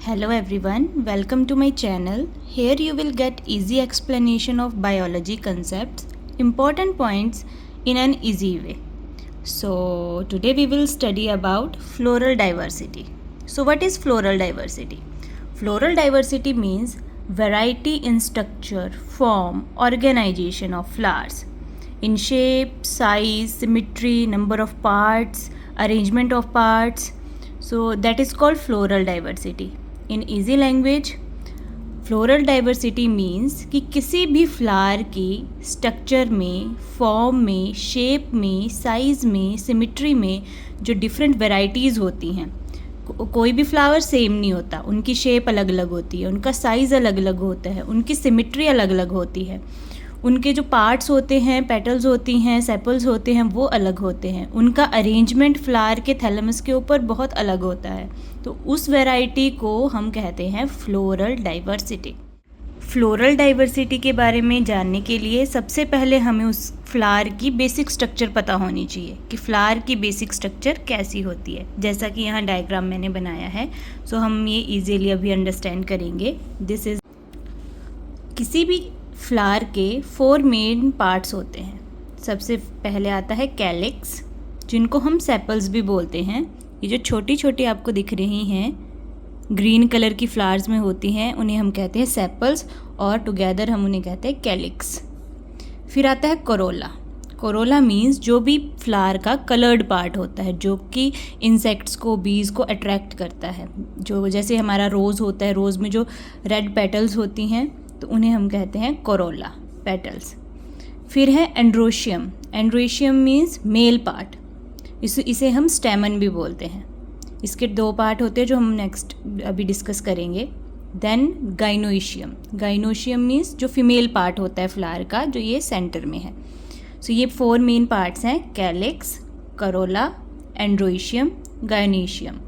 Hello everyone, welcome to my channel. Here you will get easy explanation of biology concepts, important points in an easy way. So today we will study about floral diversity. So what is floral diversity? Floral diversity means variety in structure, form, organization of flowers. In shape, size, symmetry, number of parts, arrangement of parts. So that is called floral diversity. In easy language, floral diversity means कि किसी भी flower की structure में, form में, shape में, size में, symmetry में जो डिफरेंट वेराइटीज़ होती हैं, कोई भी फ्लावर सेम नहीं होता, उनकी शेप अलग अलग होती है, उनका साइज़ अलग अलग होता है, उनकी सिमिट्री अलग अलग होती है, उनके जो पार्ट्स होते हैं, पेटल्स होती हैं, सेपल्स होते हैं, वो अलग होते हैं, उनका अरेंजमेंट फ्लावर के थैलेमस के ऊपर बहुत अलग होता है। तो उस वैरायटी को हम कहते हैं फ्लोरल डाइवर्सिटी। फ्लोरल डाइवर्सिटी के बारे में जानने के लिए सबसे पहले हमें उस फ्लावर की बेसिक स्ट्रक्चर पता होनी चाहिए कि फ्लावर की बेसिक स्ट्रक्चर कैसी होती है। जैसा कि यहाँ डायग्राम मैंने बनाया है, सो हम ये इजीली अभी अंडरस्टैंड करेंगे। दिस इज़ किसी भी फ्लावर के 4 मेन पार्ट्स होते हैं। सबसे पहले आता है कैलिक्स, जिनको हम सेपल्स भी बोलते हैं। ये जो छोटी छोटी आपको दिख रही हैं ग्रीन कलर की फ्लावर्स में होती हैं, उन्हें हम कहते हैं सेपल्स और टुगेदर हम उन्हें कहते हैं कैलिक्स। फिर आता है कोरोला। कोरोला मीन्स जो भी फ्लावर का कलर्ड पार्ट होता है, जो कि इंसेक्ट्स को, बीज को अट्रैक्ट करता है। जो जैसे हमारा रोज़ होता है, रोज़ में जो रेड पेटल्स होती हैं तो उन्हें हम कहते हैं कोरोला पेटल्स। फिर है androecium. Androecium means male part, इसे हम स्टेमन भी बोलते हैं। इसके 2 पार्ट होते हैं जो हम नेक्स्ट अभी डिस्कस करेंगे। देन गाइनोइशियम। गाइनोशियम मीन्स जो फीमेल पार्ट होता है फ्लावर का, जो ये सेंटर में है। सो ये 4 मेन पार्ट्स हैं, कैलिक्स, करोला, एंड्रोइशियम, गाइनोइशियम,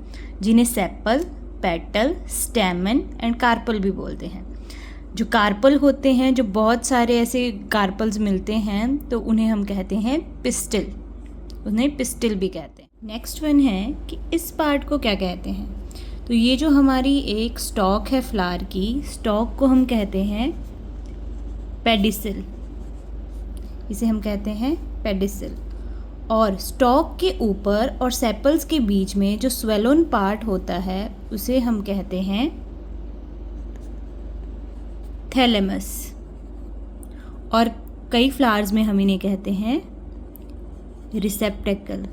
जिन्हें sepal, petal, stamen and carpel भी बोलते हैं। जो कार्पल होते हैं, जो बहुत सारे ऐसे कार्पल्स मिलते हैं, तो उन्हें हम कहते हैं पिस्टिल, उन्हें पिस्टिल भी कहते हैं। नेक्स्ट वन है कि इस पार्ट को क्या कहते हैं। तो ये जो हमारी एक स्टॉक है फ्लावर की, स्टॉक को हम कहते हैं पेडिसिल, इसे हम कहते हैं पेडिसिल। और स्टॉक के ऊपर और सेपल्स के बीच में जो स्वेलोन पार्ट होता है, उसे हम कहते हैं थैलेमस। और कई फ्लावर्स में हम इन्हें कहते हैं रिसेप्टेकल,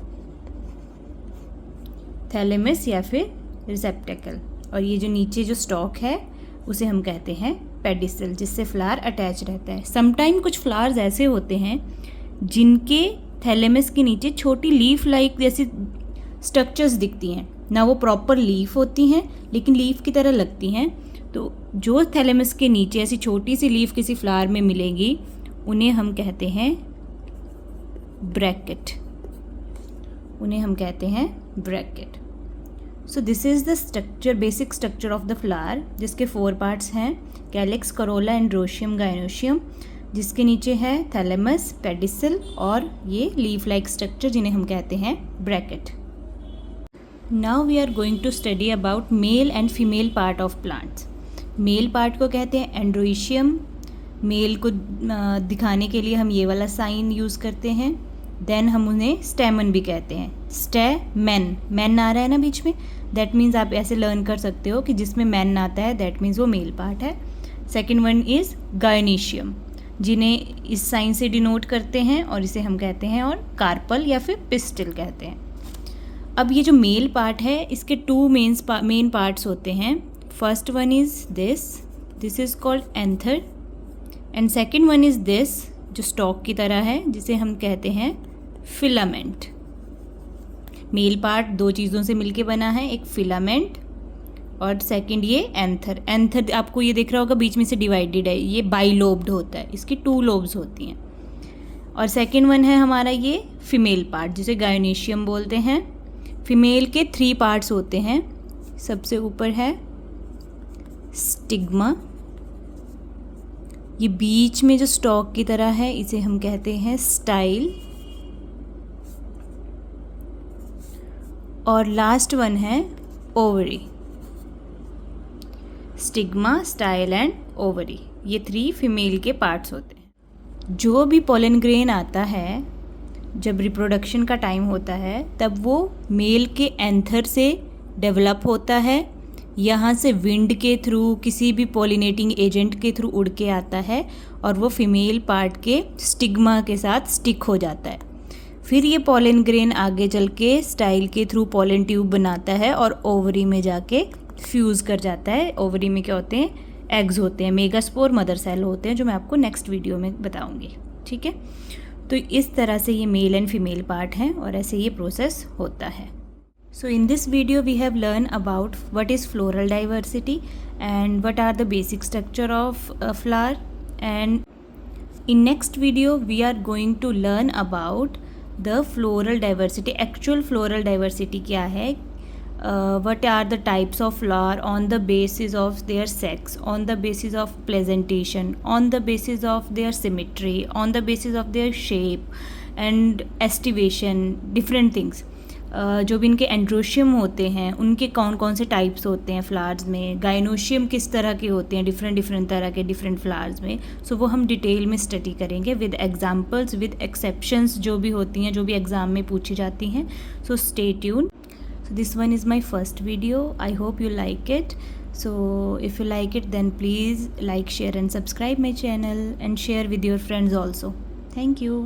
थैलेमस या फिर रिसेप्टेकल। और ये जो नीचे जो स्टॉक है उसे हम कहते हैं पेडिसिल, जिससे फ्लावर अटैच रहता है। समटाइम कुछ फ्लावर्स ऐसे होते हैं जिनके थैलेमस के नीचे छोटी लीफ लाइक जैसी स्ट्रक्चर्स दिखती हैं ना, वो प्रॉपर लीफ होती हैं लेकिन लीफ की तरह लगती हैं। तो जो थैलेमस के नीचे ऐसी छोटी सी लीफ किसी फ्लावर में मिलेगी, उन्हें हम कहते हैं ब्रैकेट, उन्हें हम कहते हैं bracket. So this is the structure, basic structure of the flower, जिसके 4 पार्ट्स हैं, कैलिक्स, करोला, एंड्रोशियम, गाइनोशियम, जिसके नीचे है थैलेमस, पेडिसिल और ये लीफ लाइक स्ट्रक्चर, जिन्हें हम कहते हैं bracket. Now we are going to study about male and female part of plants. Male part को कहते हैं एंड्रोइशियम, मेल को दिखाने के लिए हम ये वाला साइन यूज़ करते हैं। देन हम उन्हें स्टेमन भी कहते हैं, स्टेमन, मैन आ रहा है ना बीच में, दैट मीन्स आप ऐसे लर्न कर सकते हो कि जिसमें मैन आता है दैट मीन्स वो मेल पार्ट है। सेकेंड वन इज़ गायनीशियम, जिन्हें इस साइन से डिनोट करते हैं और इसे हम कहते हैं और कार्पल या फिर पिस्टिल कहते हैं। अब ये जो मेल पार्ट है, इसके 2 मेन पार्ट्स होते हैं। First one is this is called anther, and second one is this, जो स्टॉक की तरह है, जिसे हम कहते हैं फिलामेंट। मेल पार्ट 2 चीज़ों से मिलके बना है, एक फिलामेंट और सेकंड ये एंथर। एंथर आपको ये दिख रहा होगा बीच में से डिवाइडेड है, ये बाइलोब्ड होता है, इसकी 2 लोब्स होती हैं। और सेकंड वन है हमारा ये फीमेल पार्ट, जिसे गायनीशियम बोलते हैं। फीमेल के 3 पार्ट्स होते हैं। सबसे ऊपर है स्टिग्मा, ये बीच में जो स्टॉक की तरह है, इसे हम कहते हैं स्टाइल। और लास्ट वन है ovary, stigma, style and ovary. ये 3 फीमेल के पार्ट्स होते हैं। जो भी पोलन ग्रेन आता है, जब रिप्रोडक्शन का टाइम होता है तब वो मेल के एंथर से डेवलप होता है, यहाँ से विंड के थ्रू, किसी भी पॉलिनेटिंग एजेंट के थ्रू उड़ के आता है और वो फीमेल पार्ट के स्टिग्मा के साथ स्टिक हो जाता है। फिर ये पोलन ग्रेन आगे चल के स्टाइल के थ्रू पोलन ट्यूब बनाता है और ओवरी में जाके फ्यूज़ कर जाता है। ओवरी में क्या होते हैं? एग्स होते हैं, मेगास्पोर मदर सेल होते हैं, जो मैं आपको नेक्स्ट वीडियो में बताऊंगी। ठीक है, तो इस तरह से ये मेल एंड फीमेल पार्ट हैं और ऐसे ये प्रोसेस होता है। So in this video we have learn about what is floral diversity and what are the basic structure of flower, and in next video we are going to learn about the floral diversity. Actual floral diversity क्या है, what are the types of flower on the basis of their sex, on the basis of presentation, on the basis of their symmetry, on the basis of their shape and estivation, different things। जो भी इनके androecium होते हैं उनके कौन कौन से types होते हैं फ्लावर्स में, गाइनोशियम किस तरह के होते हैं डिफरेंट तरह के डिफरेंट फ्लावर्स में। सो वो हम डिटेल में स्टडी करेंगे विद एग्जांपल्स, विद एक्सेप्शंस जो भी होती हैं, जो भी एग्ज़ाम में पूछी जाती हैं। So stay tune. So this one is my first video. I hope you like it. So if you like it, then please like, share and subscribe my channel and share with your friends also. Thank you.